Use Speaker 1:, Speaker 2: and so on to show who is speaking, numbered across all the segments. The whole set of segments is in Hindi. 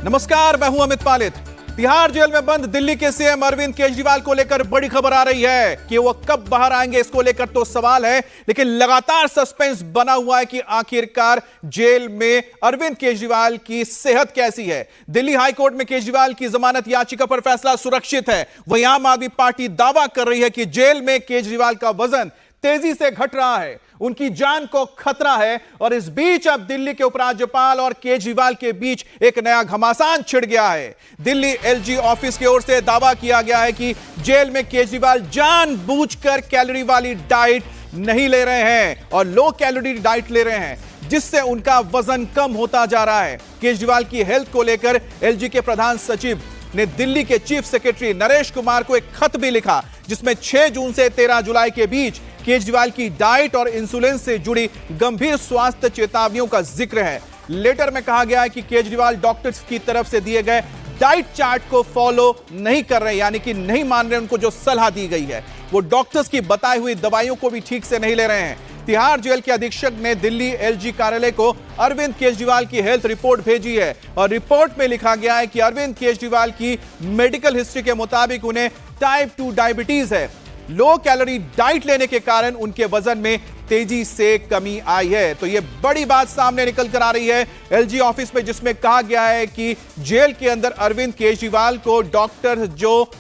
Speaker 1: नमस्कार, मैं हूं अमित पालित। तिहाड़ जेल में बंद दिल्ली के सीएम अरविंद केजरीवाल को लेकर बड़ी खबर आ रही है कि वो कब बाहर आएंगे, इसको लेकर तो सवाल है, लेकिन लगातार सस्पेंस बना हुआ है कि आखिरकार जेल में अरविंद केजरीवाल की सेहत कैसी है। दिल्ली हाईकोर्ट में केजरीवाल की जमानत याचिका पर फैसला सुरक्षित है। वहीं आम आदमी पार्टी दावा कर रही है कि जेल में केजरीवाल का वजन तेजी से घट रहा है, उनकी जान को खतरा है। और इस बीच अब दिल्ली के उपराज्यपाल और केजरीवाल के बीच एक नया घमासान छिड़ गया है। दिल्ली एलजी ऑफिस की ओर से दावा किया गया है कि जेल में केजरीवाल जानबूझकर कैलोरी वाली डाइट नहीं ले रहे हैं और लो कैलोरी डाइट ले रहे हैं, जिससे उनका वजन कम होता जा रहा है। केजरीवाल की हेल्थ को लेकर एलजी के प्रधान सचिव ने दिल्ली के चीफ सेक्रेटरी नरेश कुमार को एक खत भी लिखा, जिसमें 6 जून से 13 जुलाई के बीच केजरीवाल की डाइट और इंसुलिन से जुड़ी गंभीर स्वास्थ्य चेतावनियों का जिक्र है। लेटर में कहा गया है कि केजरीवाल डॉक्टर्स की तरफ से दिए गए डाइट चार्ट को फॉलो नहीं कर रहे, यानी कि नहीं मान रहे। उनको जो सलाह दी गई है वो डॉक्टर्स की बताई हुई दवाइयों को भी ठीक से नहीं ले रहे हैं। तिहाड़ जेल के अधीक्षक ने दिल्ली एलजी कार्यालय को अरविंद केजरीवाल की हेल्थ रिपोर्ट भेजी है और रिपोर्ट में लिखा गया है कि अरविंद केजरीवाल की मेडिकल हिस्ट्री के मुताबिक उन्हें टाइप 2 डायबिटीज है। लो कैलोरी डाइट लेने के कारण उनके वजन में तेजी से कमी आई है। तो यह बड़ी बात सामने निकल कर आ रही है एलजी ऑफिस में, जिसमें कहा गया है कि जेल के अंदर अरविंद केजरीवाल को डॉक्टर जो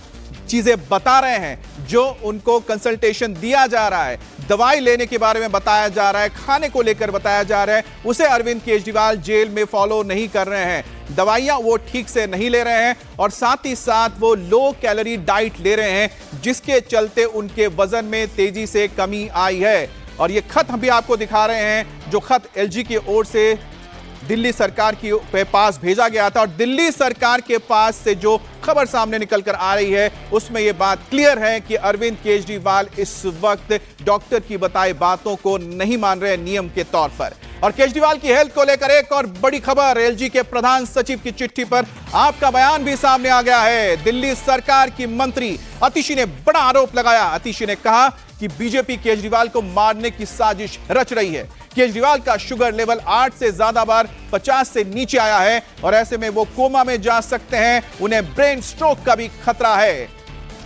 Speaker 1: चीजें बता रहे हैं, जो उनको कंसल्टेशन दिया जा रहा है, दवाई लेने के बारे में बताया जा रहा है, खाने को लेकर बताया जा रहा है, उसे अरविंद केजरीवाल जेल में फॉलो नहीं कर रहे हैं। दवाइयां वो ठीक से नहीं ले रहे हैं और साथ ही साथ वो लो कैलोरी डाइट ले रहे हैं, जिसके चलते उनके वजन में तेजी से कमी आई है। और ये खत हम भी आपको दिखा रहे हैं, जो खत एलजी की ओर से दिल्ली सरकार के पास भेजा गया था। और दिल्ली सरकार के पास से जो खबर सामने निकल कर आ रही है उसमें यह बात क्लियर है कि अरविंद केजरीवाल इस वक्त डॉक्टर की बताई बातों को नहीं मान रहे नियम के तौर पर। और केजरीवाल की हेल्थ को लेकर एक और बड़ी खबर, एलजी के प्रधान सचिव की चिट्ठी पर आपका बयान भी सामने आ गया है। दिल्ली सरकार की मंत्री अतिशी ने बड़ा आरोप लगाया। अतिशी ने कहा कि बीजेपी केजरीवाल को मारने की साजिश रच रही है। केजरीवाल का शुगर लेवल 8 से ज्यादा बार 50 से नीचे आया है और ऐसे में वो कोमा में जा सकते हैं, उन्हें ब्रेन स्ट्रोक का भी खतरा है।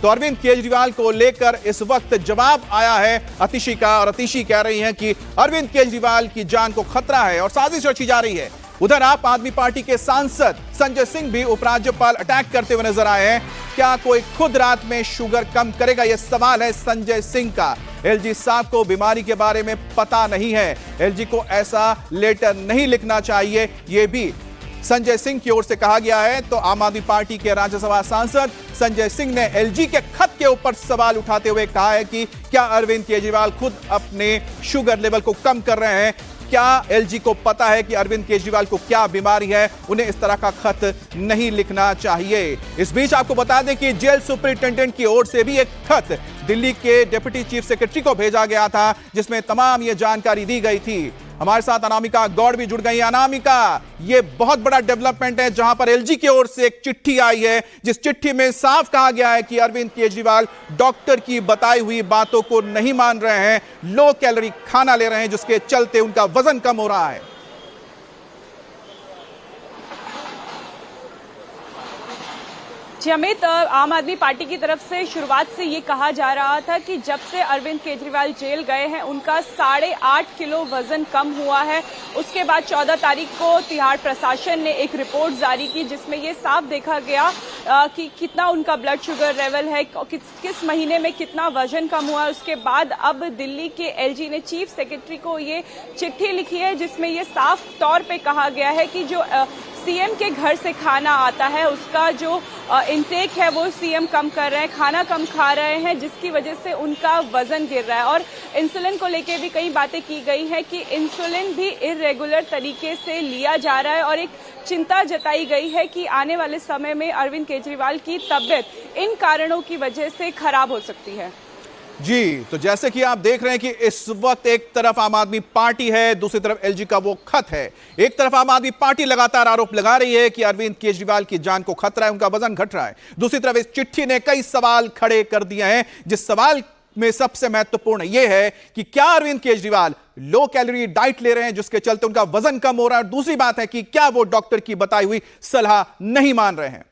Speaker 1: तो अरविंद केजरीवाल को लेकर इस वक्त जवाब आया है अतिशी का, और अतिशी कह रही हैं कि अरविंद केजरीवाल की जान को खतरा है और साजिश रची जा रही है। उधर आप आदमी पार्टी के सांसद संजय सिंह भी उपराज्यपाल अटैक करते हुए नजर आए हैं। क्या कोई खुद रात में शुगर कम करेगा, यह सवाल है संजय सिंह का। एलजी साहब को बीमारी के बारे में पता नहीं है, एलजी को ऐसा लेटर नहीं लिखना चाहिए, यह भी संजय सिंह की ओर से कहा गया है। तो आम आदमी पार्टी के राज्यसभा सांसद संजय सिंह ने एलजी के खत के ऊपर सवाल उठाते हुए कहा है कि क्या अरविंद केजरीवाल खुद अपने शुगर लेवल को कम कर रहे हैं? क्या एलजी को पता है कि अरविंद केजरीवाल को क्या बीमारी है? उन्हें इस तरह का खत नहीं लिखना चाहिए। इस बीच आपको बता दें कि जेल सुपरिटेंडेंट की ओर से भी एक खत दिल्ली के डिप्टी चीफ सेक्रेटरी को भेजा गया था, जिसमें तमाम ये जानकारी दी गई थी। हमारे साथ अनामिका गौड़ भी जुड़ गई। अनामिका, ये बहुत बड़ा डेवलपमेंट है जहां पर एलजी की ओर से एक चिट्ठी आई है, जिस चिट्ठी में साफ कहा गया है कि अरविंद केजरीवाल डॉक्टर की बताई हुई बातों को नहीं मान रहे हैं, लो कैलोरी खाना ले रहे हैं, जिसके चलते उनका वजन कम हो रहा है।
Speaker 2: जी अमित, आम आदमी पार्टी की तरफ से शुरुआत से ये कहा जा रहा था कि जब से अरविंद केजरीवाल जेल गए हैं उनका 8.5 किलो वजन कम हुआ है। उसके बाद 14 तारीख को तिहाड़ प्रशासन ने एक रिपोर्ट जारी की, जिसमें ये साफ देखा गया कि कितना उनका ब्लड शुगर लेवल है, किस महीने में कितना वजन कम हुआ है। उसके बाद अब दिल्ली के एलजी ने चीफ सेक्रेटरी को ये चिट्ठी लिखी है, जिसमें ये साफ तौर पे कहा गया है कि जो सीएम के घर से खाना आता है उसका जो इंटेक है वो सीएम कम कर रहे हैं, खाना कम खा रहे हैं, जिसकी वजह से उनका वजन गिर रहा है। और इंसुलिन को लेके भी कई बातें की गई हैं कि इंसुलिन भी इर्रेगुलर तरीके से लिया जा रहा है और एक चिंता जताई गई है कि आने वाले समय में अरविंद केजरीवाल की तबीयत इन कारणों की वजह से खराब हो सकती है।
Speaker 1: जी, तो जैसे कि आप देख रहे हैं कि इस वक्त एक तरफ आम आदमी पार्टी है, दूसरी तरफ एलजी का वो खत है। एक तरफ आम आदमी पार्टी लगातार आरोप लगा रही है कि अरविंद केजरीवाल की जान को खतरा है, उनका वजन घट रहा है। दूसरी तरफ इस चिट्ठी ने कई सवाल खड़े कर दिए हैं, जिस सवाल में सबसे महत्वपूर्ण यह है कि क्या Arvind Kejriwal low calorie diet ले रहे हैं जिसके चलते उनका वजन कम हो रहा है, और दूसरी बात है कि क्या वो डॉक्टर की बताई हुई सलाह नहीं मान रहे हैं।